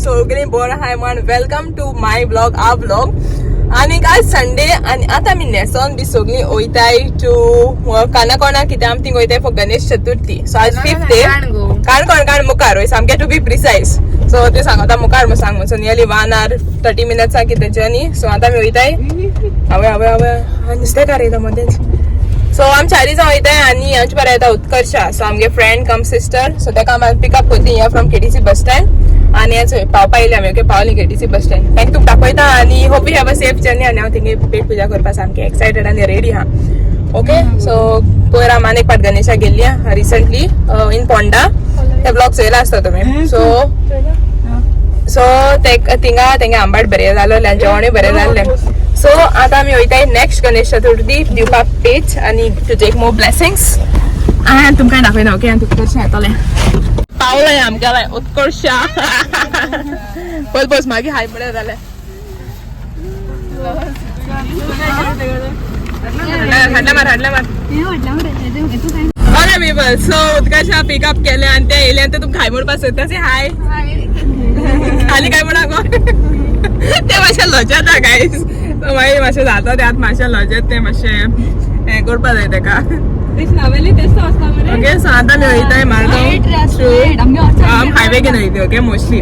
सगळीं बरो आहाय म्हण वेलकम टू माय ब्लॉग आ ब्लॉग. आणि आज संडे आणि आता आमी नेसोन बी सगळीं वयताय टू काणकोणा कित्याक आमी थिंग वयताय फॉर गणेश चतुर्थी. सो आज 5th डे काणकोण मुखार वय सामके टू बी प्रिसाइज. सो ते सांगता मुखार सांग सो नियरली 1 hour 30 minutes कितें जर्नी. सो आता आमी वयताय हांवे हांवे हांवे नुस्तें काडयता मदेंच. सो आमी चारी जाण वयताय आनी आमचे बरें येता उत्कर्शा. सो आमगे फ्रेंड कम सिस्टर. सो तेका आमी पिकअप करता here from KTC bus stand आनी हेच पावपा येयले आमी. ओके पावली केटीसी बस स्टँड. थँक तुका दाखयता आनी hope you have a safe journey. आनी हांव थिंगा पेट पुजा करपा सामकें एक्सायटेड आनी रेडी हा. ओके सो पयर हांव आनी एक पाट गणेशा गेल्ली रिसंटली इन पोंडा. ते ब्लॉग चोयला आसता तुमी. सो थिंगा तेंगे आंबाट बरें जालो जेवणूय बरें जाल्लें. सो आता आमी वयताय नेक्स्ट गणेश चतुर्थी दिवपाक पेज आनी टू टेक मोर ब्लेसिंग्स. आनी तुमकां दाखयना. ओके आनी उत्कर्शा येतोलें. पावलें आमगेलें उत्कर्शा. पळय बस मागीर हाय बरें जालें. हाडले मार. Okay people so Utkarsha pickup केलें आनी ते येयले आनी ते तुमकां हाय म्हणपाक सोदता. से हाय खाली काय म्हणा गो. ते मातशें लजता गायज. सो मागीर मातशें जाता ते आतां मातशें लजत ते मातशें हें करपा जाय तेका. ओके सो आतां आमी वयताय मारगांव. हायवे घेवन वयता. Okay mostly.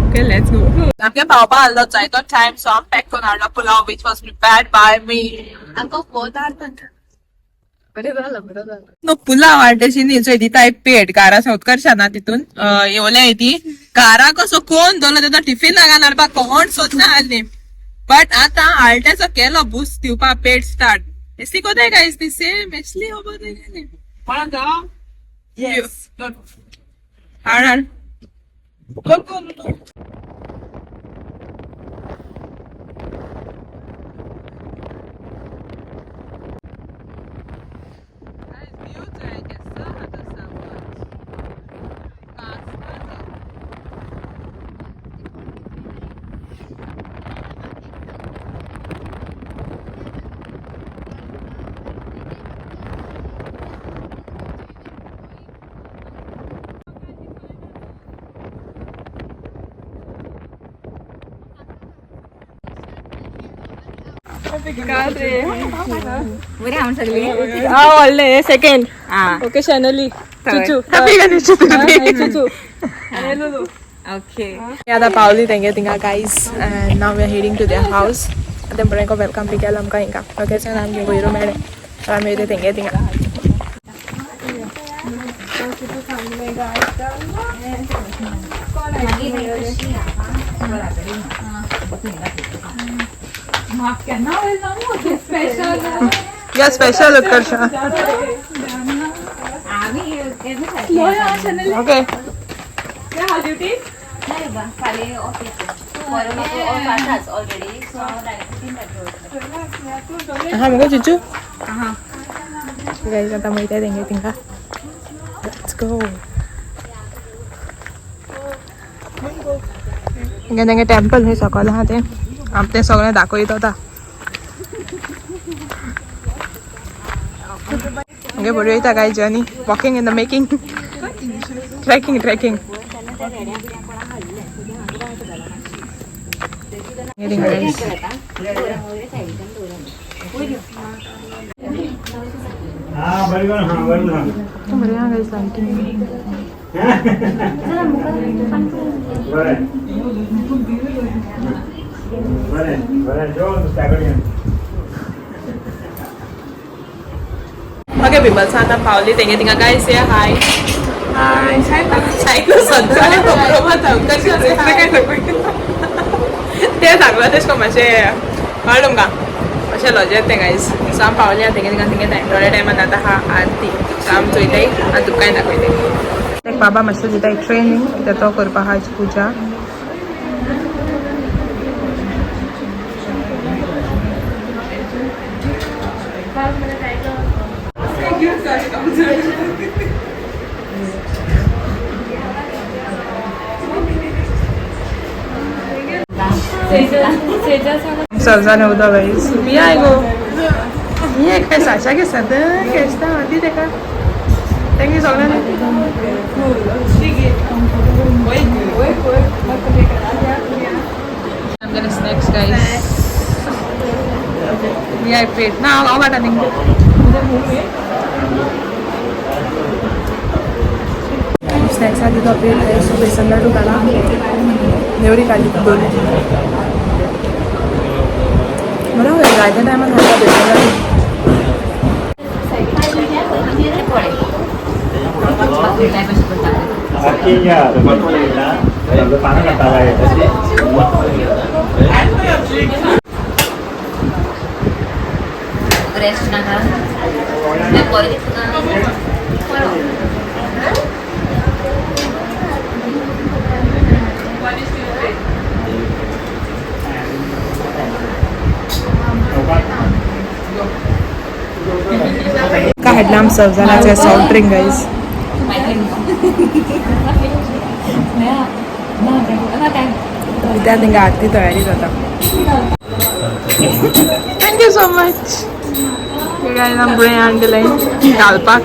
Okay let's go. आमगे पावपा आसलो जायतो टायम. सो हांव पॅक करून हाडलो pulao which was prepared by me. No पुलाव हाडटशी न्ही सो दिताय पेट कारा उत्कर्शा ना तितून येवले ती कारा कसो कोण दवरलो तेजो टिफिन नागान हाडपाक कोण सोदना आसली. बट आतां आल्टेचो केलो बूस्ट दिवपा पेट स्टार्ट. एसी कोताय गायज ती सेम एसली होबो तेगेली. यस हाड व्हडले सेकंड. ओके शॅनली चुचू हॅपी गणेश चतुर्थी चुचू ओके. आतां पावली तेंगे थिंगा guys and now we are heading to their house. तें बरें वेलकम बी केलें आमकां हिंगा. ओके सो आमगे वयरू मेळ्ळें. सो आमी वयता तेंगे थिंगा. या स्पेशल उत्कर्षा. ओके हा मग चिचू गाईज आता माहिती आहे तेंगे तिंगा. Let's go. हिंगा तेंगे टेंपल हे सकयल आहा ते आम ते सगळें दाखयत होता. हिंगा बरी वयता गाय journey. Walking in the making. Trekking okay peoples आता पावली तेंगे थिंगा गायज से हाय सायकल सद्दां ते सांगला तेश मातशें कळ्ळें तुमकां अशें लॉजेत तें गायज. सो आमी पावली आहा तेंगे थिंगा थोड्या टायमान आतां हा आरती. सो आमी चोयताय आनी तुमकांय दाखयताय. एक बाबा मातशें दिताय ट्रेनिंग ते तो करपा हा पुजा. Salzane uda guys. Via ego. Niye kai sacha ke sad ke sta adi dekha. Thank you Salzane. Oi. एक प्लेट ना हांव वाटा थिंगा स्नॅक्स आधी तो प्लेट आहे सो बेसन लाडू काढा नेवरी काढली दोन बरं होईल जायच्या टायमात खायला बेसन लाडू का हेडलाम सर्व झाल्याचे सॉफ्ट ड्रिंक गाईज विद्यार्थी आरती तयारी जाता थँक्यू सो मच पुढे आणलेलं आहे घालपाक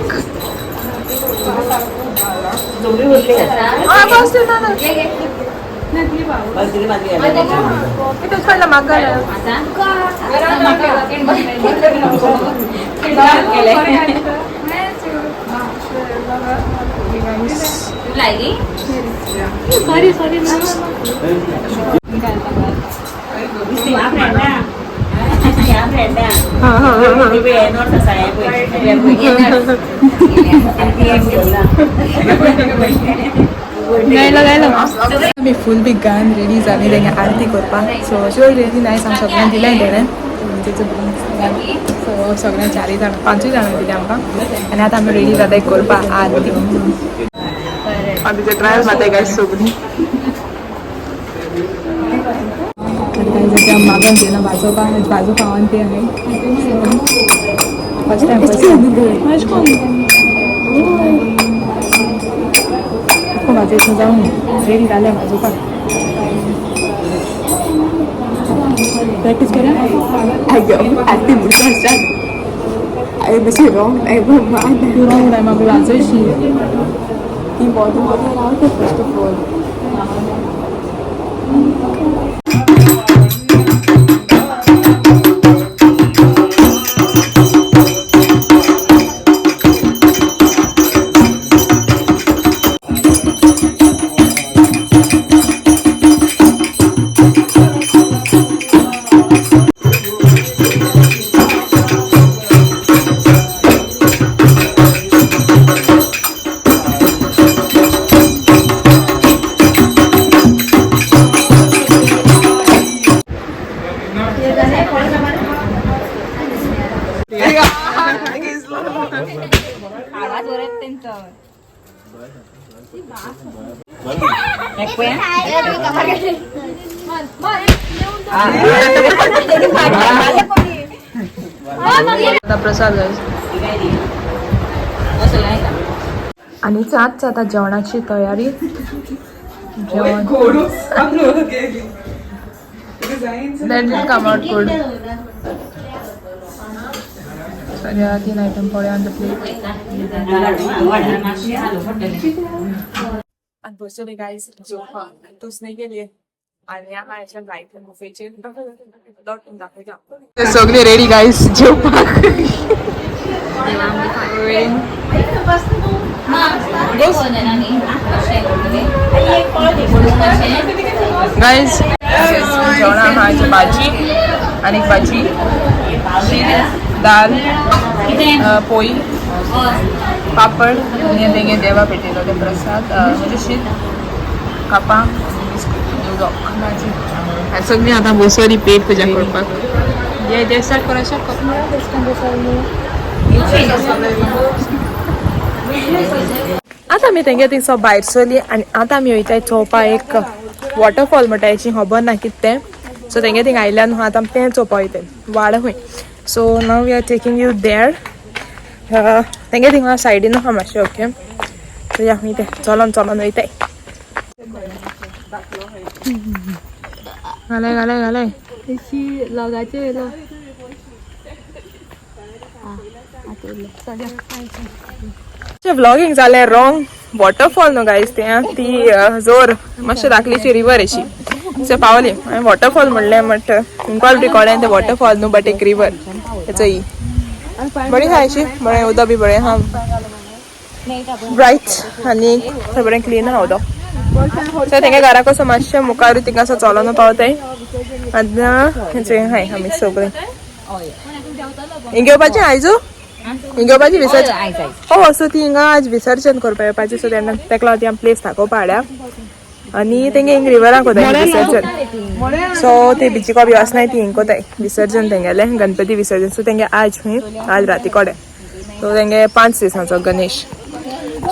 मी फुल बी गान रेडी जाली तेंगे आरती करपाक सो अशें रेडी नायस हांव सगळ्यांक दिलें तेणें सो सगळ्यांक 4 जाणां 5 जाणां दिलें आमकां आनी आतां आमी रेडी जाताय करपाक आरती आमचे ट्रायल जाताय गायज सगळीं मागं घेणं बाजू पावन ते आहे फर्स्ट टाइम माझे जाऊन रेडी झाले माझं पण प्रॅक्टिस करा आई बस रॉंग टाइम रॉंग टाइम आपली वाजवायची ती बॉडी राहते फर्स्ट ऑफ ऑल प्रसाद आणि आजच आता जेवणाची तयारी जेवण कम आउट गुड सगळ्या 3 आयटम पडे ऑन द प्लेट आणि बसले गाईस जेवण तोच नाही गेली आणि आम्हाला याच्या गाईचे बुफेचे दॉटून दाखवायचे सगळे रेडी गाईस जेवपाक गाईस जेवणा खायची भाजी आणि भाजी दाल पोळी पापड आणि तेंगे देवा पेटेलो ते प्रसाद म्हणजे शीत कापां भाजी सगळी आता बसवली पेट पुजा करपाक जे स्टार्ट करायचं आता मी तेंगे थिंगसो भायर सरली आणि आता आमी वयताय चोवपा एक वॉटरफॉल म्हणटा हेची खबर ना कितें तें सो तेंगे थिंग आयल्यान आतां तें चोवपा वयताय वाड खंय so now we are taking you there तेंगे थिंग सायडीन आहा मातशें ओके सो या मी ते चलोन चलोन वयताय घालाय घालाय घालाय लगाचे व्लॉगिंग जालें रॉंग वॉटरफॉल न्हू गायज तें ती जोर मातशें धाकलीची रिवर अशी सो पावली हांवें वॉटरफॉल म्हणलें बट तुमकां रिकॉर्डान तें वॉटरफॉल न्हू बट एक रिवर याचंही बरी हा अशी बरें उदक बी बरें हा ब्रायट आनी थंय बरें क्लीन हा उदक सो तेंगे घरा कसो मातशें मुखार तिंगा असो चलोन पावताय आतां हेचें हाय आमी सगळीं घेवपाचें आयजू घेवपाची विसर्जन हो सो ती हिंगा आज विसर्जन करपा येवपाची सो तेन्ना तेका लागून ती आमी प्लेस दाखोवपा हाडल्या आनी तेंगे हिंग रिवराक कोताय विसर्जन सो ते बिचीको बी वचनाय ती हिंग कोताय विसर्जन तेंगेलें गणपती विसर्जन सो तेंगे आज राती कोडे सो तेंगे 5 दिसांचो गणेश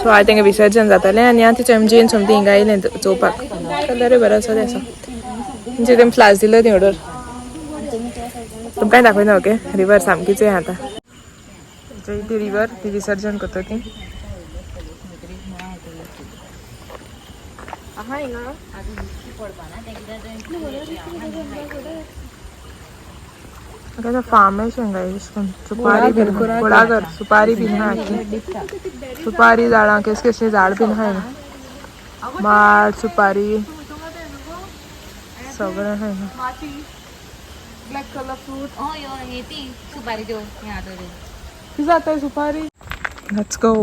सो आयज तेंगे विसर्जन जातालें आनी आतां चमचेन समथींग हिंगा येयलें चोवपाक कलर बरो आसा तें म्हणजे तें फ्लास दिलो ती ऑर्डर तुमकांय दाखयना ओके रिवर सामकीच हें आतां ती रिवर ती विसर्जन करता ती फार्म है सुपारी बीन कुळागर सुपारी बीन हा सुपारी झाडां केस झाड बीन हाय माड सुपारी सगळें हाय ब्लॅक कलर फ्रूट सुपारी देव जाता सुपारी लेट्स गो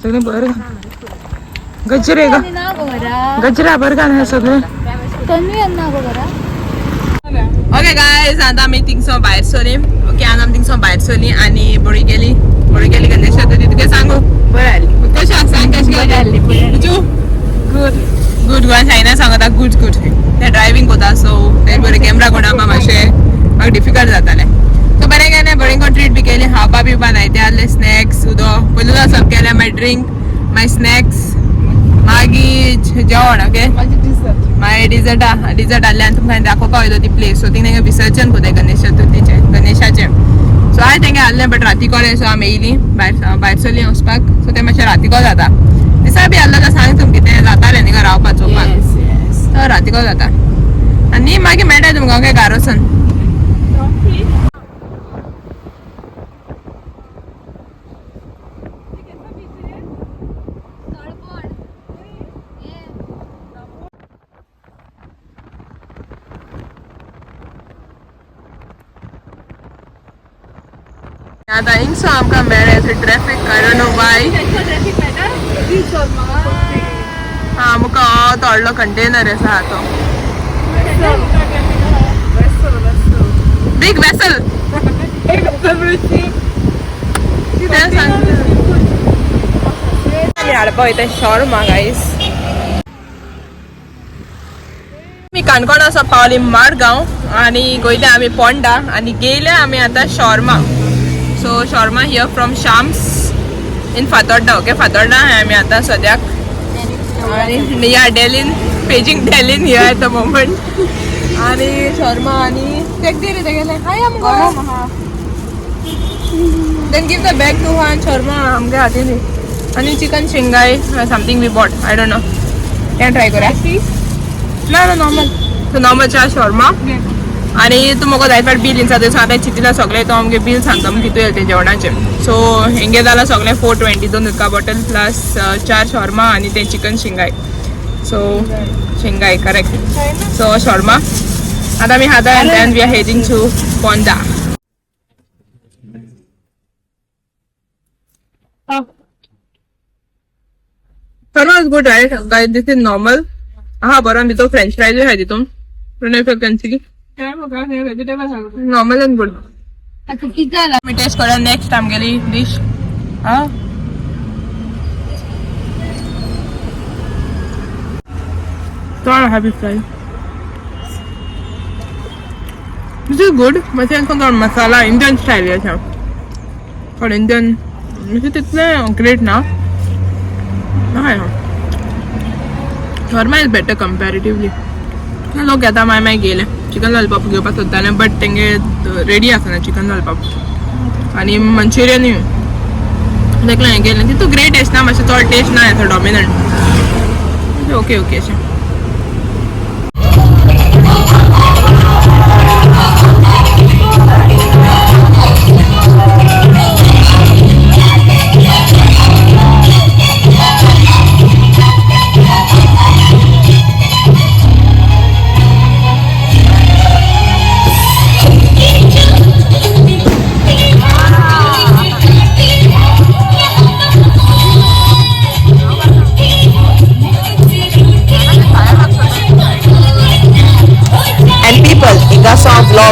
सगळे बरं गजरे गजरा बरं का नाही सगळं ओके गायज आता आमी थिंगसो भायर सरली ओके आमी थिंगसो भायर सरली आनी बरी गेली गणेश चतुर्थी तुका सांगू बरें जाली कशें आसा सांग कशें गेली गुड गुड गोवा सायना सांगता गुड ते ड्रायव्हिंग कोता सो ते बरें कॅमेरा कोणाक मातशें म्हाका डिफिकल्ट जातालें सो बरें गेलें बरें कोण ट्रीट बी केली खावपा पिवपा जायते आहले स्नॅक्स उदक पयलू सब केलें मागीर ड्रिंक मागीर स्नॅक्स मागीर जेवण ओके मागीर डिजर्ट आहले आनी तुमकां दाखोवपा वयलो ती प्लेस सो थिंग तेंगे विसर्जन कोताय गणेश चतुर्थीचें गणेशाचें सो हांवें तेंगे आहलें बट राती कोलें सो आमी येयलीं भायर सरलीं वचपाक सो तें मातशें रातीको जाता दिसा बी आहलो जाल्यार सांग तुमकां कितें जातालें न्ही रावपा चोवपाक तो रातीको जाता आनी मागीर मेळटा तुमकां ओके घरा वचून आता हिंगसो आमकां मेळ्ळें traffic I don't no Y हा मुका तो व्हडलो कंटेनर आसा तो बिग वेसल आमी हाडपा वयता शॉर्मा गायस आमी काणकोण असो पावली मारगांव आनी गोयले आमी पोंडा आनी गेले आमी आतां shawarma so shawarma here from Shams in Fatorda okay Fatorda आमी आतां सद्याक आनी या डेलीन पेजींग डेलीन हियर एट द मोमेंट आनी शॉर्मा आनी तेक दे रे तेगेले हाय आमकां then give the bag to one shawarma आमगे हातीन आनी चिकन शिंगाय something we bought I don't know can try करा ना ना नॉर्मल सो नॉर्मल चा शॉर्मा आनी तूं म्हाका जाय फाट बील इंचा सो आतां चिंतिला सगळें तो आमगे बील सांगता म्हूण कितू येता तें जेवणाचें सो हेंगे जालां सगळें 420 2 उदका बॉटल प्लस 4 शॉर्मा आनी तें चिकन शिंगाय सो शिंगाय करेक्ट सो शॉर्मा आतां आमी खाता and then we are heading to Ponda shawarma is good right guys this is normal हा बरो भितर फ्रेंच फ्रायज आहाय तितून नॉर्मल एंड गुड मी टेस्ट करा नेक्स्ट आमगेली डिश तोण आहा beef fry this is good मातशें कोण मसाला इंडियन स्टायल आसा पण इंडियन म्हणजे तितलें ग्रेट ना हय शॉर्मा इज बेटर कंपॅरेटिवली लोक घेता मागीर गेले चिकन लॉलीपॉप घेवपाक सोदताले बट तेंगे रेडी आसना चिकन लॉलीपॉप आनी मंचुरियनूय देखलें हें गेलें तितू ग्रेट टेस्ट ना मातशें चड टेस्ट ना येता डॉमिनंट ओके ओके अशें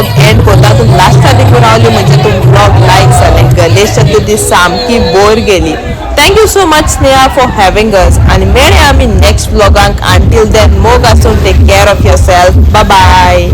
ब्लॉग एंड कोता तुम लास्टा देखून रावली म्हणजे तुम ब्लॉग लाईक जाले गणेश चतुर्थी सामकी बोर गेली thank you so much Sneha for having us आणि मेळे आम्ही नेक्स्ट ब्लॉगांक अंटील देन मोग असून take care of yourself bye bye